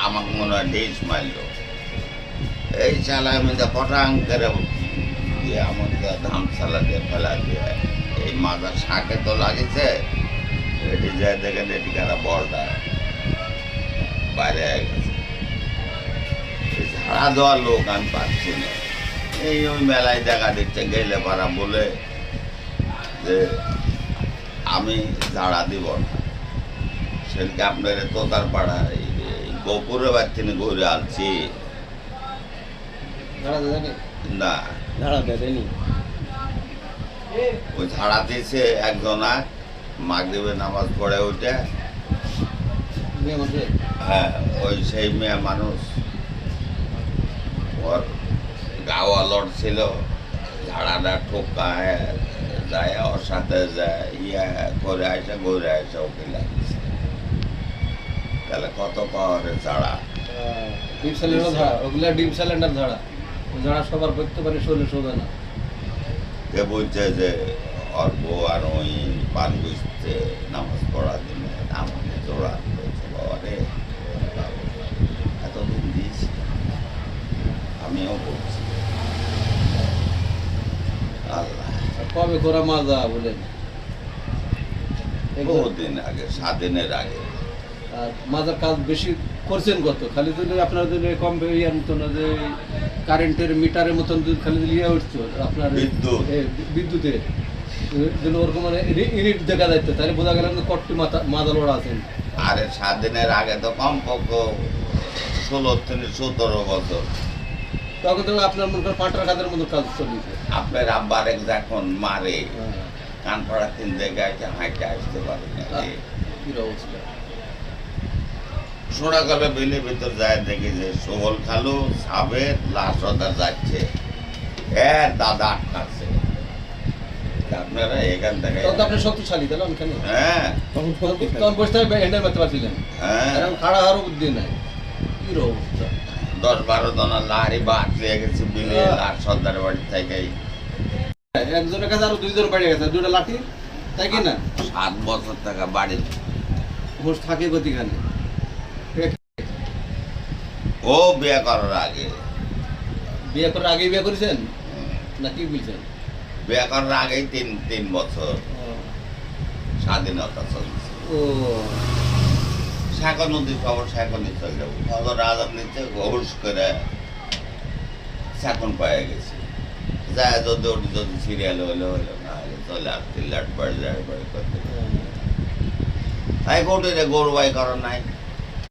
আমাকে মনে হয় ডিস মারলো, এই চালায় মধ্যে পটাং করে দিয়ে আমাকে ধামসালা দিয়ে ফেলা দিয়ে এই মাথার শাঁখে তো লাগেছে, এটি যায় দেখেন এটি কারা বলটা বাইরে গেছে। ঝাড়া দেওয়ার লোক আমি পাচ্ছি না। এই ওই মেলায় দেখা দিচ্ছে গেলে পারা বলে যে আমি ঝাড়া দিব না, সেদিকে আপনার তোতার পাড়া গোপুরে বাচ্চিনি ঘুরে আলছি না, ওই ঝাড়া দিয়েছে একজনা মাগরিবের নামাজ পড়ে উঠে। হ্যাঁ, ওই সেই মেয়ে মানুষ, ওর গাওয়া লড়ছিল, ঝাড়াটা ঠোকায় যায়, ওর সাথে যায় ইয়া করে আসে ঘুরে আসে ওকে লাগিয়েছে। তাহলে কত পাওয়ারে ঝাড়া, ডিপ সিলিন্ডার ঝাড়া, ওগুলা ডিপ সিলিন্ডার ঝাড়া, ঝাড়া সবার করতে পারে, শোলে শোধে না। কে বলছে যে ওর বউ আর ওই পান বুঝতে নামাজ পড়া দিনে আমাকে জোড়া করেছে। বাবারে এতদিন দিয়েছি, আমিও করছি। আল্লাহ কবে করা মাজা বলেন? বহুদিন আগে, 7 দিনের আগে। আর মাজার কাজ বেশি করছেন কত? খালি যদি আপনার যদি কম ইয়ার মতো না, যে কারেন্টের মিটারের মতন যদি খালি ইয়ে উঠতো আপনার বিদ্যুতে যদি ওরকম মানে ইউনিট দেখা যাইতো, তাহলে বোঝা গেল কটটি মাজা লোড়া আছেন। আরে 7 দিনের আগে তো কমপক্ষে 16 থেকে 17 বছর। তখন তো আপনার মনে করেন পাঁটার কাজের মতো কাজ চলিছে। আপনার আব্বার যখন মারে কান পড়া 3 জায়গায় হাঁটে আসতে পারে না। কি অবস্থা! সোনাকালে বিলের ভিতর যায় দেখি যে সোহল খালু সাবের লাশ ওটা যাচ্ছে, এর দাদা আটকাছে। আপনারা এখান থেকে তখন আপনি শক্তিশালী তাহলে ওখানে, হ্যাঁ তখন বসে থেকে হ্যান্ডেল মারতে পারছিলেন, হ্যাঁ, এখন খাড়া হওয়ারও বুদ্ধি নাই। কি অবস্থা! 10-12 জনের লাহারি বাদ লেগে গেছে বিলে, লাশ সর্দারের বাড়ি থেকেই। একজনের কাছে আরো 2 জন বাড়ি গেছে, 2টা লাঠি, তাই কি না? 7 বছর থেকে বাড়ি হোস থাকে গতিখানে। ও বিয়ে করার আগে, বিয়ে করার আগে বিয়ে করেছেন না কি বলছেন? বিয়ে করার আগেই 3 বছর স্বাধীনতা চলছে। ও শাঁখা নদী খবর, শাঁখা নদী চলে যাবো, ফজর আজান নিচ্ছে ঘুষ করে শাখন পায়ে গেছে। যায় যদি ওটি যদি সিরিয়াল হলে হলো, না হলে চলে আসতে লাট বাড়ি যায় বাড়ি করতে। তাই কোটি রে গরু বাই করার নাই।